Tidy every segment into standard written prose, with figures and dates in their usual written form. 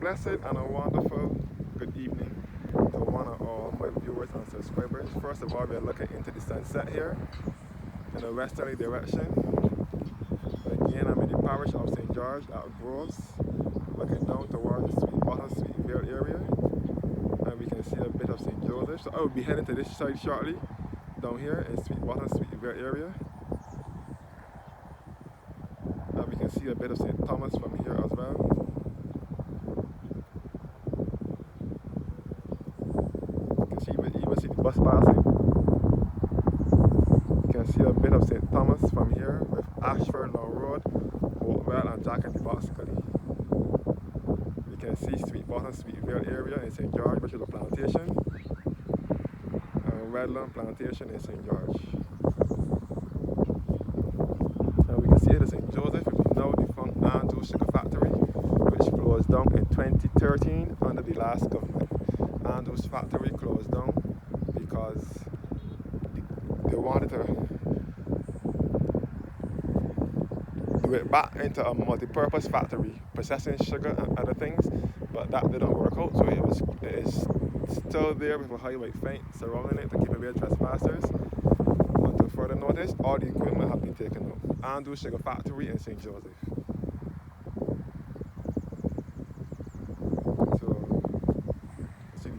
blessed and a wonderful good evening to one and all my viewers and subscribers. First of all, we're looking into the sunset here in a westerly direction. Again, I'm in the parish of St. George at Groves, looking down towards the Sweetwater, Sweetvale area. And we can see a bit of St. Joseph. So I will be heading to this side shortly, down here in Sweetwater, Sweetvale area. And we can see a bit of St. Thomas from here as well. You can see the bus passing. You can see a bit of St. Thomas from here with Ashford Long Road, Hopewell and Jack and the Box Gully. You can see Sweetwater, Sweetvale area in St. George, which is a plantation, and Redland Plantation in St. George. And we can see the St. Joseph, which is now defunct Andrew Sugar Factory, which closed down in 2013 under the last government. Andrew's factory closed down because they wanted to do it back into a multi-purpose factory, processing sugar and other things, but that didn't work out, so it is still there with a highway fence surrounding it to keep away trespassers. Until further notice, all the equipment have been taken out. Andrew Sugar Factory in St. Joseph.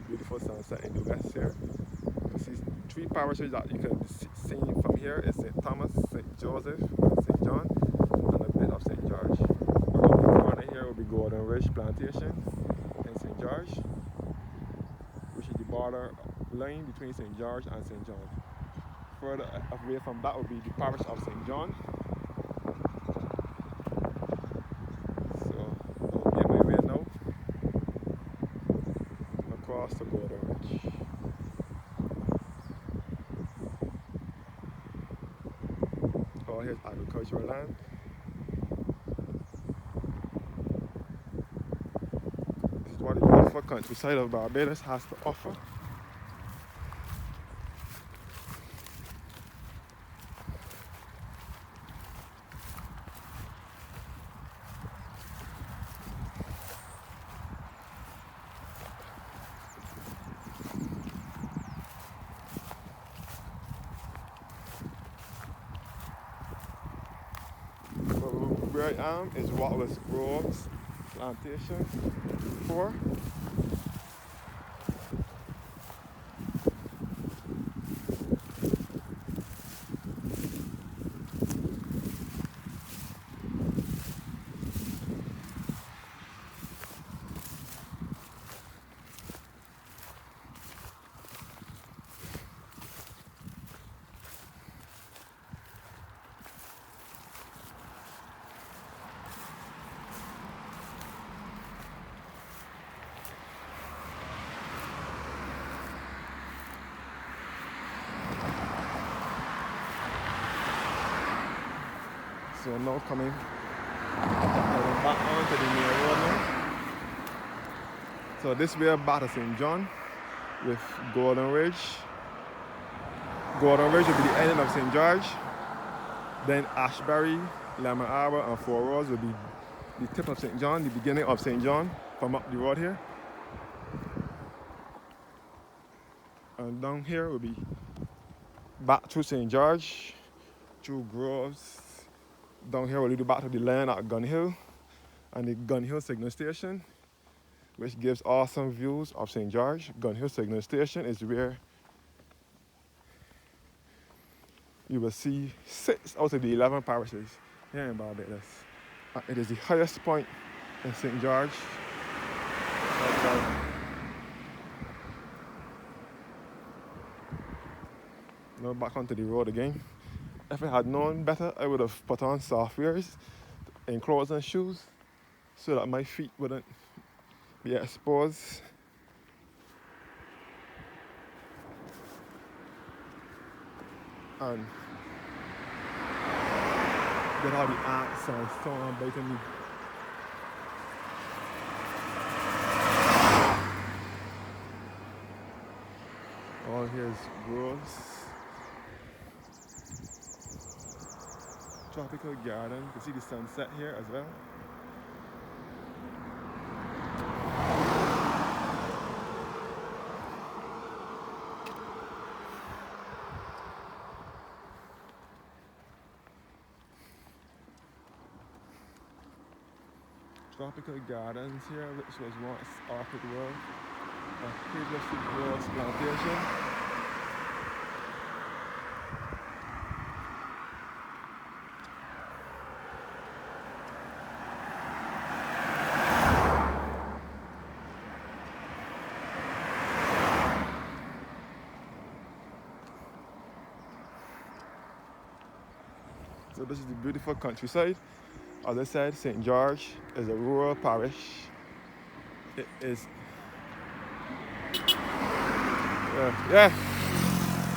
Beautiful sunset in the west here. You can see three parishes that you can see from here is St. Thomas, St. Joseph, and St. John, and a bit of St. George. Around the corner here will be Golden Ridge Plantation in St. George, which is the border line between St. George and St. John. Further away from that will be the parish of St. John. So I'll make my way now across the Golden Ridge. Oh, here's agricultural land. This is what the beautiful countryside of Barbados has to offer. Where I am is what was Groves Plantation before. So now coming back onto the main road now. So this way back to St. John with Golden Ridge. Golden Ridge will be the ending of St. George. Then Ashbury, Lemon Arbor and Four Roads will be the tip of St. John, the beginning of St. John from up the road here. And down here will be back through St. George, through Groves. Down here we'll lead you back to the land at Gun Hill and the Gun Hill Signal Station, which gives awesome views of St. George. Gun Hill Signal Station is where you will see 6 out of the 11 parishes here in Barbados. It is the highest point in St. George. Now back onto the road again. If I had known better, I would have put on soft wears, enclosing shoes, so that my feet wouldn't be exposed. And get all the ants and so on biting me. All here's Groves. Tropical garden. You can see the sunset here as well. tropical gardens here, which was once Orchid World, a previously Rose plantation. So this is the beautiful countryside. As I said, St. George is a rural parish. It is, yeah,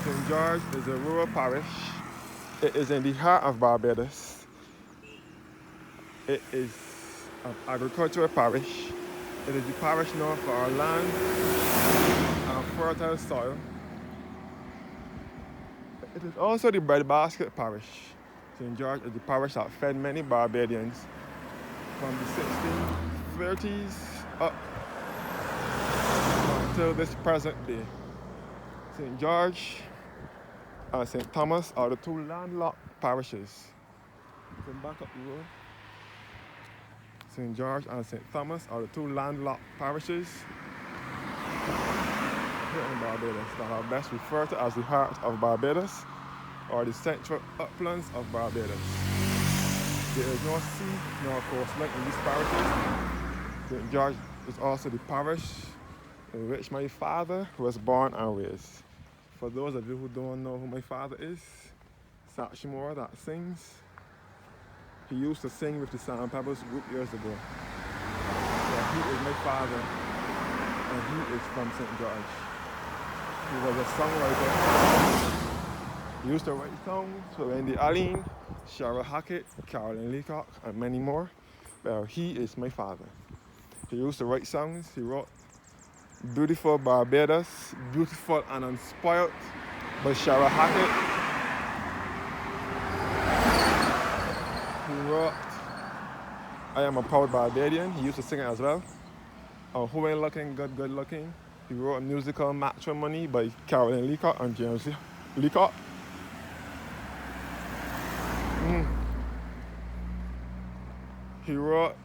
St. George is a rural parish. It is in the heart of Barbados. It is an agricultural parish. It is the parish known for our land and fertile soil. It is also the breadbasket parish. St. George is the parish that fed many Barbadians from the 1630s up until this present day. St. George and St. Thomas are the two landlocked parishes. You can back up the road. St. George and St. Thomas are the two landlocked parishes here in Barbados that are best referred to as the heart of Barbados or the central uplands of Barbados. There is no sea nor coastline in these parishes. St. George is also the parish in which my father was born and raised. For those of you who don't know who my father is, Satchmore that sings, he used to sing with the Sand Pebbles group years ago. So he is my father, and he is from St. George. He was a songwriter. He used to write songs for Wendy Allen, Cheryl Hackett, Carolyn Leacock, and many more. Well, he is my father. He used to write songs. He wrote Beautiful Barbados, Beautiful and Unspoiled by Cheryl Hackett. He wrote I Am a Proud Barbadian. He used to sing it as well. Who Ain't Looking Good, Good Looking. He wrote a musical Matrimony by Carolyn Leacock and James Leacock. He wrote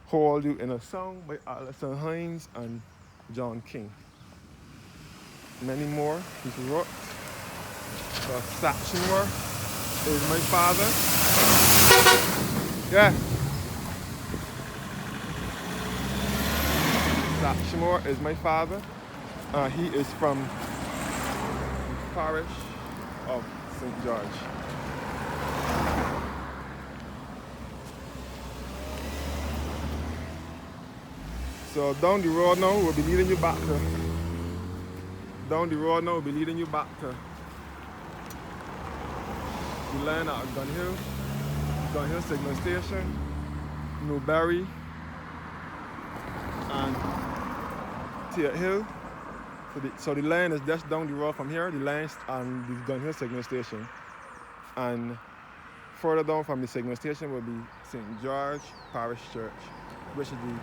Hold You in a Song by Alison Hines and John King. Many more he wrote. So Satchmore is my father. Yeah. Satchmore is my father. He is from the parish of St. George. So down the road now, we'll be leading you back to the line at Gun Hill Signal Station, Newberry, and Tate Hill. So the line is just down the road from here, the line and the Gun Hill Signal Station. And further down from the signal station will be St. George Parish Church, which is the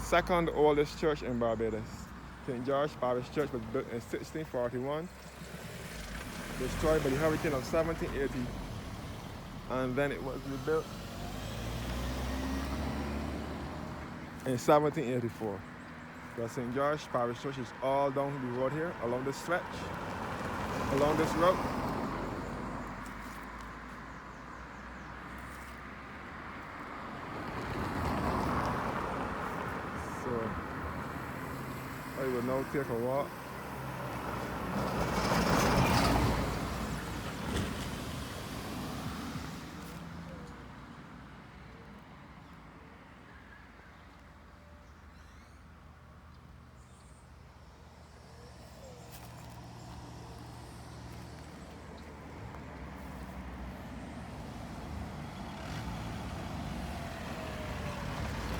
second oldest church in Barbados. St. George Parish Church was built in 1641, destroyed by the hurricane of 1780, and then it was rebuilt in 1784. The St. George Parish Church is all down the road here, along this stretch, along this road. So I will now take a walk.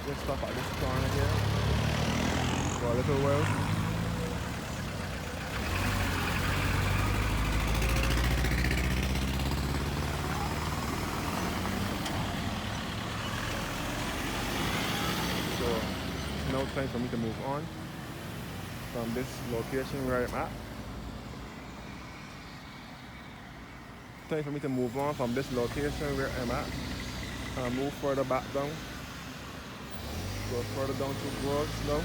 Just stop at this corner here for a little while. So it's now time for me to move on from this location where I'm at. time for me to move on from this location where I'm at and move further back down. Go further down to Groves now.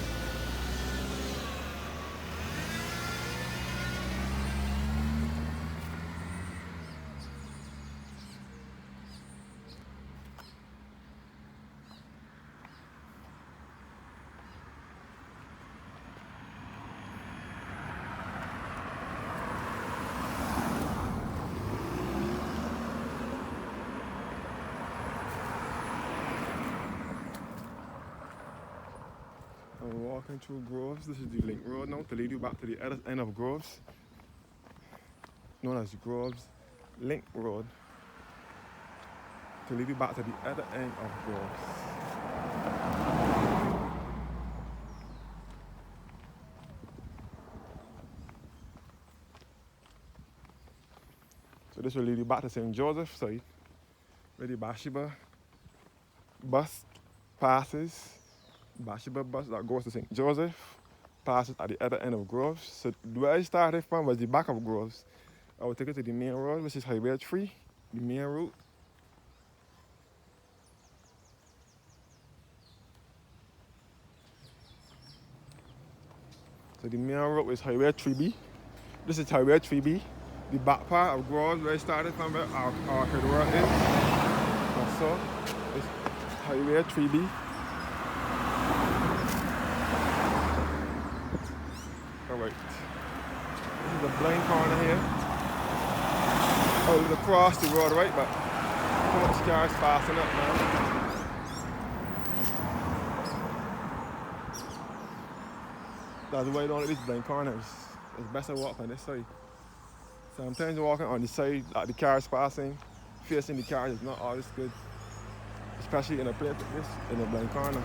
I'm walking through Groves. This is the link road now to lead you back to the other end of Groves, known as Groves Link Road, to lead you back to the other end of Groves. So this will lead you back to St. Joseph side, where the Bathsheba bus passes. Bathsheba bus that goes to St. Joseph passes at the other end of Groves. So where I started from was the back of Groves. I will take you to the main road, which is Highway 3, the main route. So the main road is Highway 3B. This is Highway 3B. The back part of Groves where I started from, where our head road is. And so it's Highway 3B. Alright. This is a blind corner here. Oh, it's across the road, right? But too much cars passing up now. That's why I don't like these blind corners. It's best to walk on this side. Sometimes walking on the side, like the cars passing, facing the cars is not always good. Especially in a place like this, in a blind corner.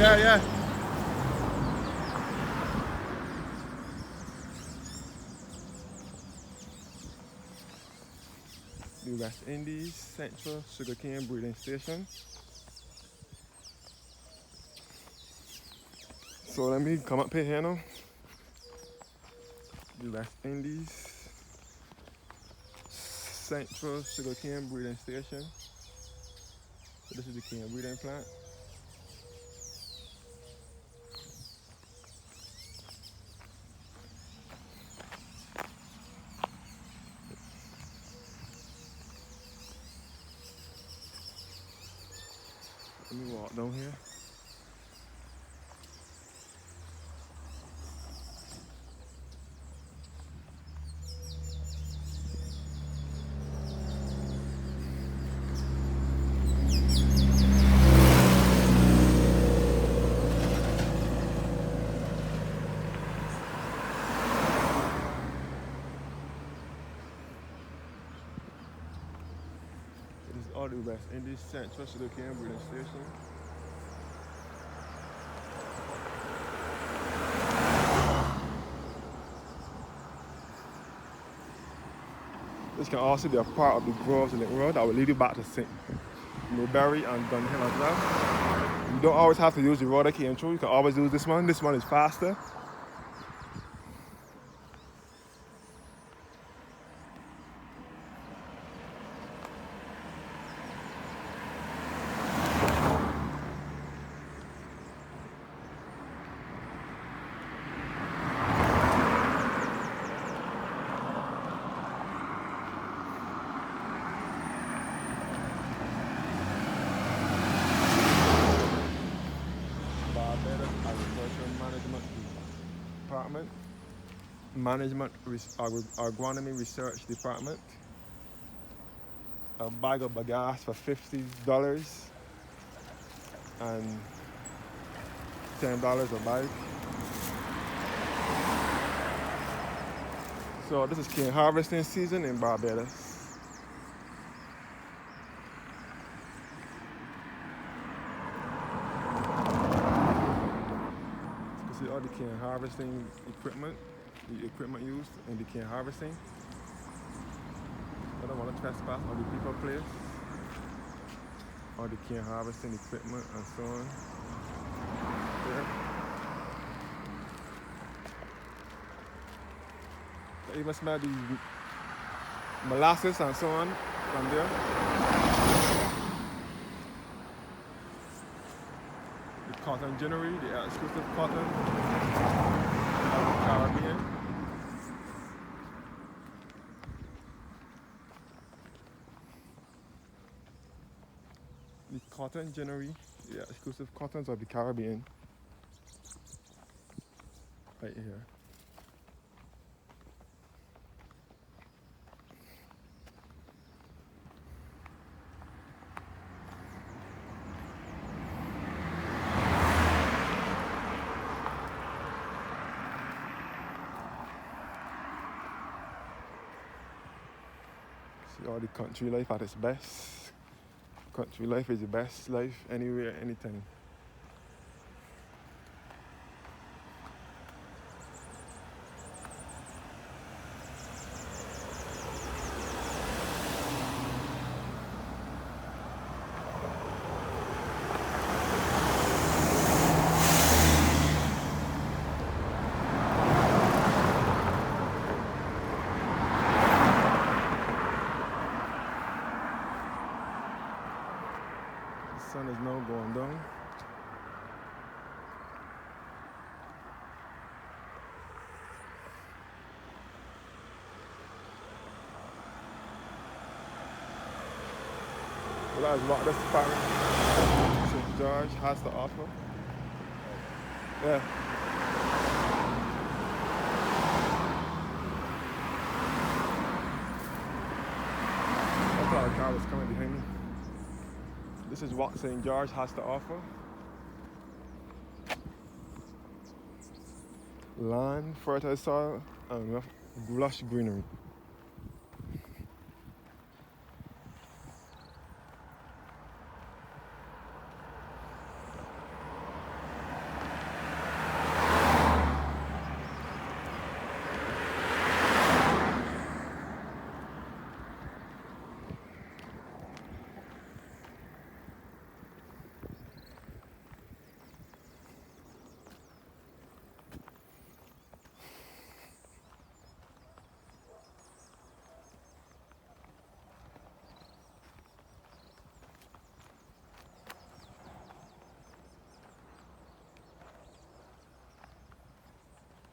Yeah. The West Indies Central Sugarcane Breeding Station. So let me come up here now. The West Indies Central Sugarcane Breeding Station. So this is the cane breeding plant. Let me walk down here. This is all the West Indies Central Sugarcane Breeding Station. This can also be a part of the Groves Link Road that will lead you back to St. Newberry and Dunhill as well. You don't always have to use the road I came through. You can always use this one. This one is faster. Barbados Agricultural Management Department, Agronomy Research Department. A bag of bagasse for $50 and $10 a bag. So this is cane harvesting season in Barbados. You see all the cane harvesting equipment, the equipment used in the cane harvesting. I don't want to trespass on the people place or the cane harvesting equipment and so on. There. I even smell the molasses and so on from there. The cotton ginnery, the exclusive cotton of the Caribbean. The cotton ginnery, the exclusive cottons of the Caribbean. Right here. See all the country life at its best. Country life is the best life anywhere, anytime. The sun is now going down. Well, that's what this parish St. George has to offer. Yeah. I thought a car was coming behind me. This is what St. George has to offer. Land, fertile soil, and lush greenery.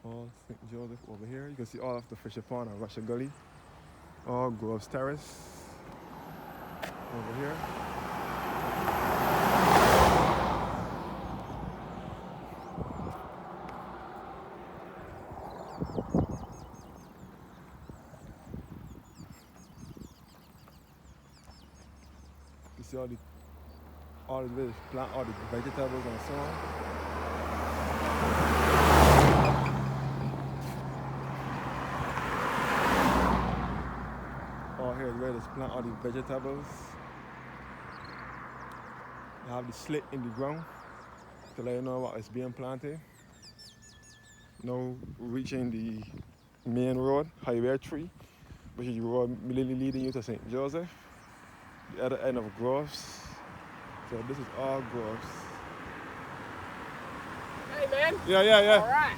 All St. Joseph over here. You can see all of the Fisher Pond and Russia Gully. All Groves Terrace over here. You see all the way plant all the vegetables and so on. Here is where they plant all the vegetables. They have the slit in the ground to let you know what is being planted. Now reaching the main road, Highway 3, which is the road leading you to St. Joseph, the other end of Groves. So this is all Groves. Hey man. Yeah. All right.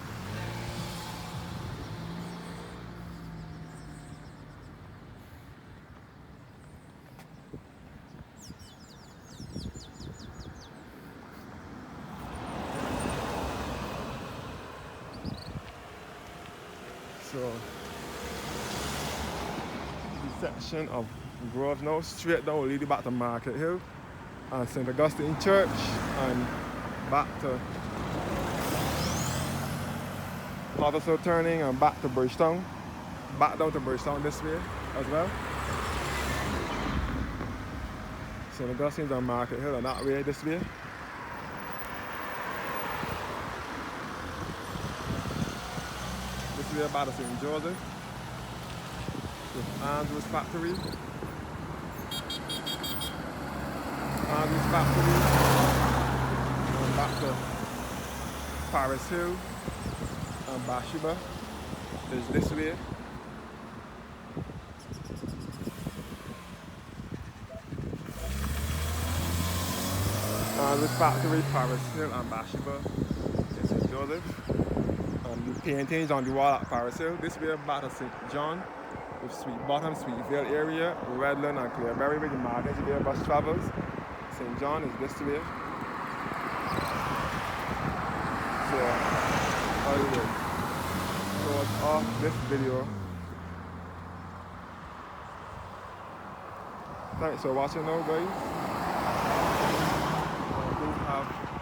So the section of Groves now straight down will lead you back to Market Hill and St. Augustine Church and back to Pottersville Turning and back to Bridgetown. Back down to Bridgetown this way as well. St. Augustine's on Market Hill and that way this way. This way back to St. Joseph with Andrew's Factory. Andrew's Factory. Going back to Paris Hill and Bathsheba is this way. Service Factory, Paris Hill, and Basheba in St. Joseph. The paintings on the wall at Paris Hill. This way back to St. John with Sweet Bottom, Sweetville area, Redland and Clearberry where the Margins where bus travels. St. John is this way. So anyway, close off this video. Thanks for watching now guys. Please have